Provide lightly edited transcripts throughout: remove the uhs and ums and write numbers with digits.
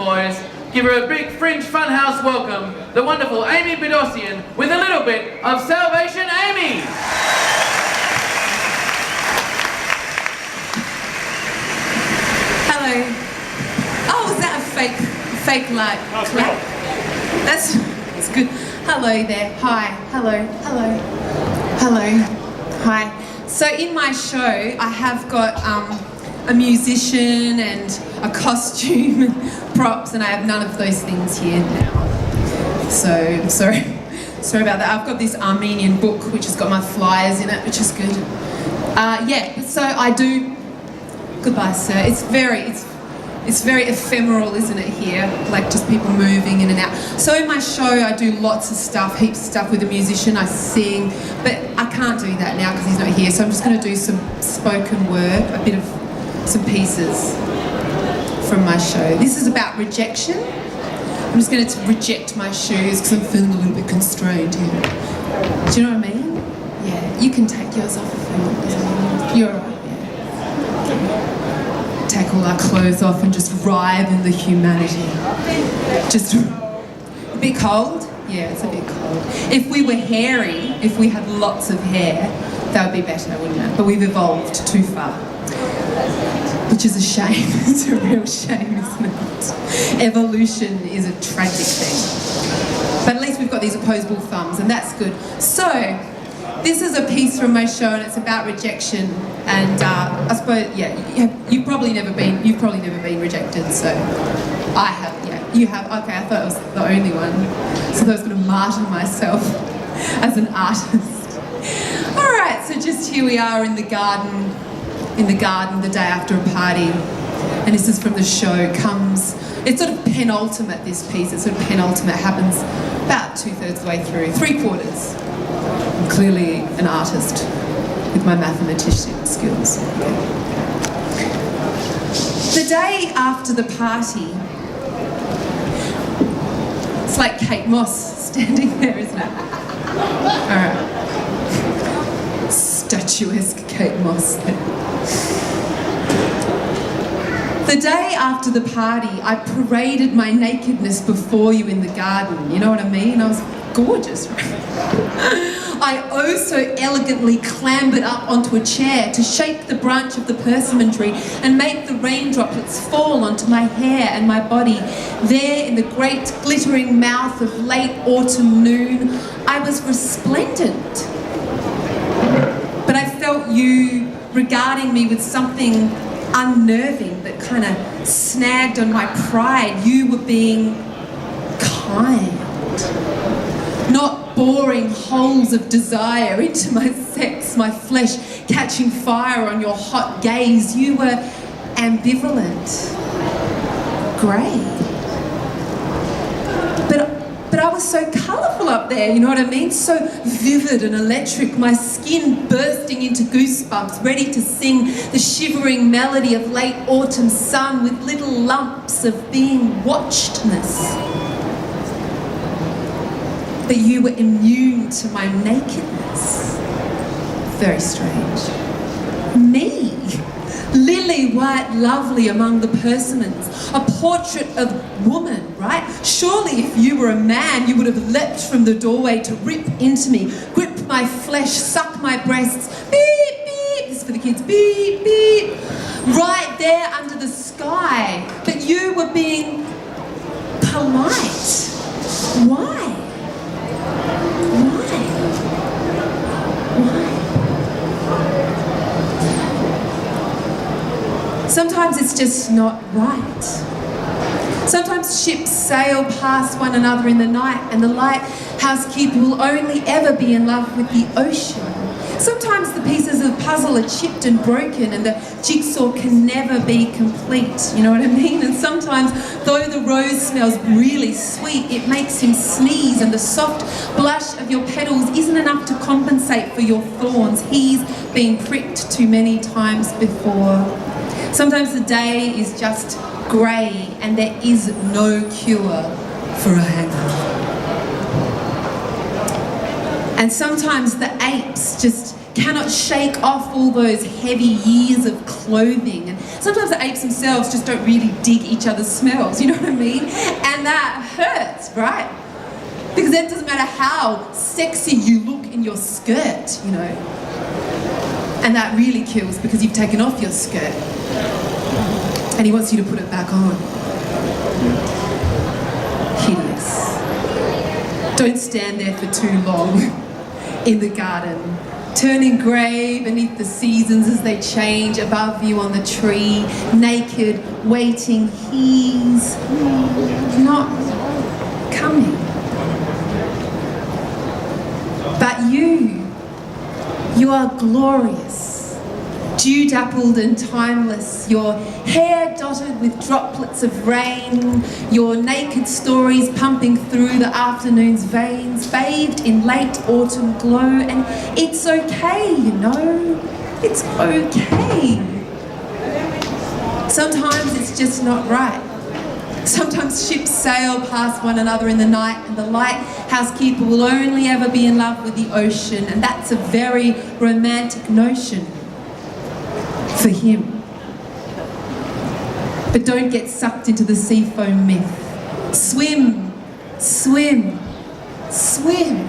boys. Give her a big Fringe Funhouse welcome, the wonderful Amy Bodossian with a little bit of Salvation Amy! Hello. Oh, is that a fake light? That's clap? That's good. Hello there. Hi. Hello. Hello. Hello. Hi. So in my show, I have got a musician and a costume and props, and I have none of those things here now. So sorry about that. I've got this Armenian book which has got my flyers in it, which is good. Yeah. So I do. Goodbye, sir. It's very ephemeral, isn't it, here? Like just people moving in and out. So in my show, I do lots of stuff, heaps of stuff with a musician. I sing, but I can't do that now because he's not here. So I'm just going to do some spoken word, a bit of some pieces from my show. This is about rejection. I'm just going to reject my shoes because I'm feeling a little bit constrained here. Do you know what I mean? Yeah. You can take yours off if you want. You're all right. Take all our clothes off and just writhe in the humanity. Just a bit cold? Yeah, it's a bit cold. If we were hairy, if we had lots of hair, that would be better, wouldn't it? But we've evolved too far. Which is a shame. It's a real shame, isn't it? Evolution is a tragic thing. But at least we've got these opposable thumbs, and that's good. So, this is a piece from my show, and it's about rejection. And I suppose, yeah, you've probably never been rejected. So I have, yeah, you have. Okay, I thought I was the only one, so I was going to martyr myself as an artist. All right, so just here we are in the garden the day after a party, and this is from the show. It's sort of penultimate. This piece, it's sort of penultimate. Happens about 2/3 of the way through, 3/4. I'm clearly an artist with my mathematician skills. The day after the party, it's like Kate Moss standing there, isn't it? Alright. Statuesque Kate Moss. The day after the party, I paraded my nakedness before you in the garden. You know what I mean? I was gorgeous, right? I oh so elegantly clambered up onto a chair to shake the branch of the persimmon tree and make the rain droplets fall onto my hair and my body. There in the great glittering mouth of late autumn noon, I was resplendent. But I felt you regarding me with something unnerving that kind of snagged on my pride. You were being kind. Not boring holes of desire into my sex, my flesh catching fire on your hot gaze. You were ambivalent, grey. But I was so colourful up there, you know what I mean? So vivid and electric, my skin bursting into goosebumps, ready to sing the shivering melody of late autumn sun with little lumps of being watchedness. But you were immune to my nakedness. Very strange. Me, lily white lovely among the persimmons, a portrait of woman, right? Surely if you were a man, you would have leapt from the doorway to rip into me, grip my flesh, suck my breasts, beep, beep, this is for the kids, beep, beep, right there under the sky. But you were being polite. Why? Sometimes it's just not right. Sometimes ships sail past one another in the night and the lighthouse keeper will only ever be in love with the ocean. Sometimes the pieces of puzzle are chipped and broken and the jigsaw can never be complete, you know what I mean? And sometimes, though the rose smells really sweet, it makes him sneeze and the soft blush of your petals isn't enough to compensate for your thorns. He's been pricked too many times before. Sometimes the day is just grey and there is no cure for a hangover. And sometimes the apes just cannot shake off all those heavy years of clothing. And sometimes the apes themselves just don't really dig each other's smells, you know what I mean? And that hurts, right? Because it doesn't matter how sexy you look in your skirt, you know. And that really kills because you've taken off your skirt. And he wants you to put it back on. Hideous. Don't stand there for too long in the garden, turning grey beneath the seasons as they change above you on the tree, naked, waiting. He's not coming. But you are glorious, dew-dappled and timeless, your hair dotted with droplets of rain, your naked stories pumping through the afternoon's veins, bathed in late autumn glow, and it's okay, you know, it's okay. Sometimes it's just not right. Sometimes ships sail past one another in the night and the lighthouse keeper will only ever be in love with the ocean, and that's a very romantic notion for him. But don't get sucked into the sea foam myth. Swim, swim, swim.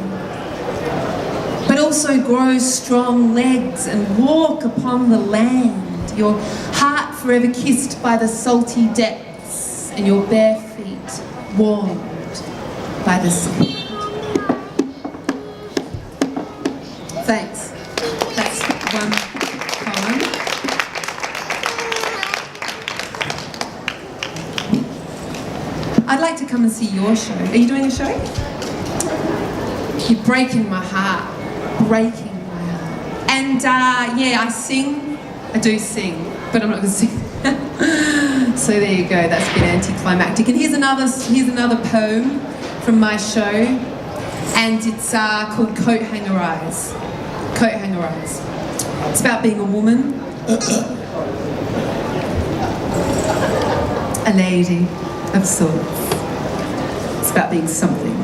But also grow strong legs and walk upon the land, your heart forever kissed by the salty depths, and your bare feet warmed by the sea. Thanks. That's one poem. I'd like to come and see your show. Are you doing a show? You're breaking my heart. Breaking my heart. And yeah, I sing. I do sing, but I'm not going to sing. So there you go, that's a bit anticlimactic. And here's another poem from my show, and it's called Coat Hanger Eyes. Coat Hanger Eyes. It's about being a woman, a lady of sorts. It's about being something.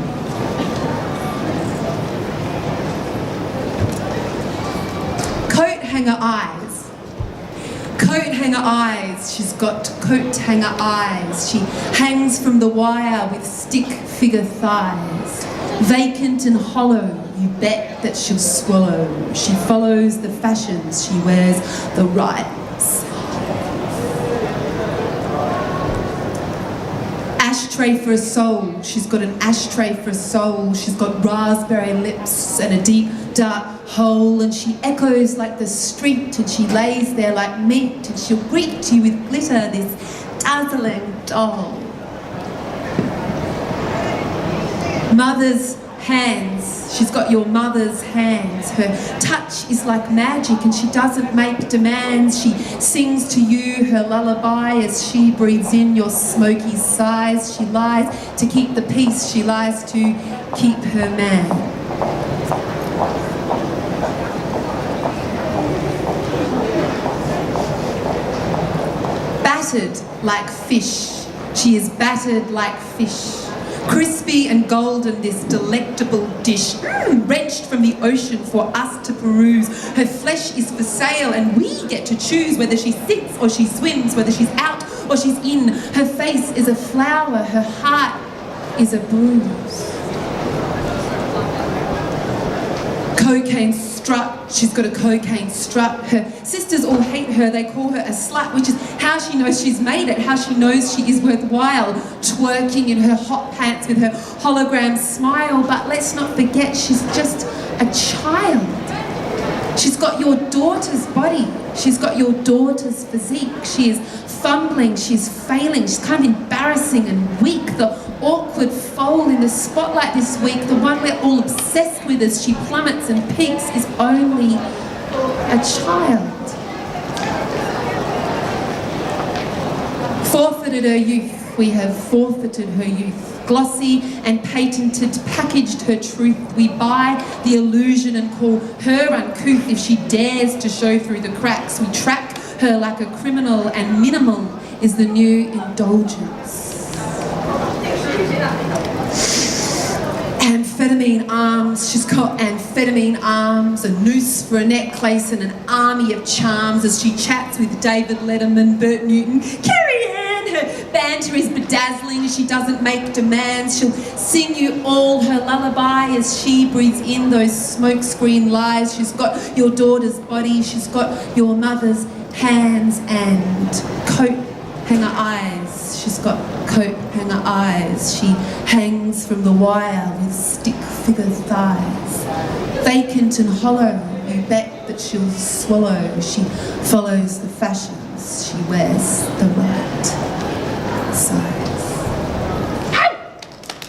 Coat hanger eyes. Coat hanger eyes, she's got coat hanger eyes. She hangs from the wire with stick figure thighs. Vacant and hollow, you bet that she'll swallow. She follows the fashions, she wears the right size. Ashtray for a soul, she's got an ashtray for a soul. She's got raspberry lips and a deep dark hole, and she echoes like the street, and she lays there like meat, and she'll greet you with glitter, this dazzling doll. Mother's hands, she's got your mother's hands. Her touch is like magic, and she doesn't make demands. She sings to you her lullaby as she breathes in your smoky sighs. She lies to keep the peace, she lies to keep her man. Battered like fish, she is battered like fish. Crispy and golden, this delectable dish, wrenched from the ocean for us to peruse. Her flesh is for sale, and we get to choose whether she sits or she swims, whether she's out or she's in. Her face is a flower, her heart is a bruise. Cocaine strut, she's got a cocaine strut. Her sisters all hate her, they call her a slut, which is how she knows she's made it, how she knows she is worthwhile, twerking in her hot pants with her hologram smile. But let's not forget, she's just a child. She's got your daughter's body, she's got your daughter's physique. She is fumbling, she's failing, she's kind of embarrassing and weak. The awkward foal in the spotlight this week, the one we're all obsessed with as she plummets and peaks, is only a child. Forfeited her youth, we have forfeited her youth. Glossy and patented, packaged her truth. We buy the illusion and call her uncouth if she dares to show through the cracks. We track her like a criminal, and minimal is the new indulgence. And amphetamine arms, she's got amphetamine arms, a noose for a necklace and an army of charms as she chats with David Letterman, Bert Newton, Carrie Ann. Her banter is bedazzling, she doesn't make demands. She'll sing you all her lullaby as she breathes in those smokescreen lies. She's got your daughter's body, she's got your mother's hands and coat hanger eyes. She's got coat hanger eyes. She hangs from the wire with stick figure thighs. Vacant and hollow, you bet that she'll swallow. She follows the fashions, she wears the right side.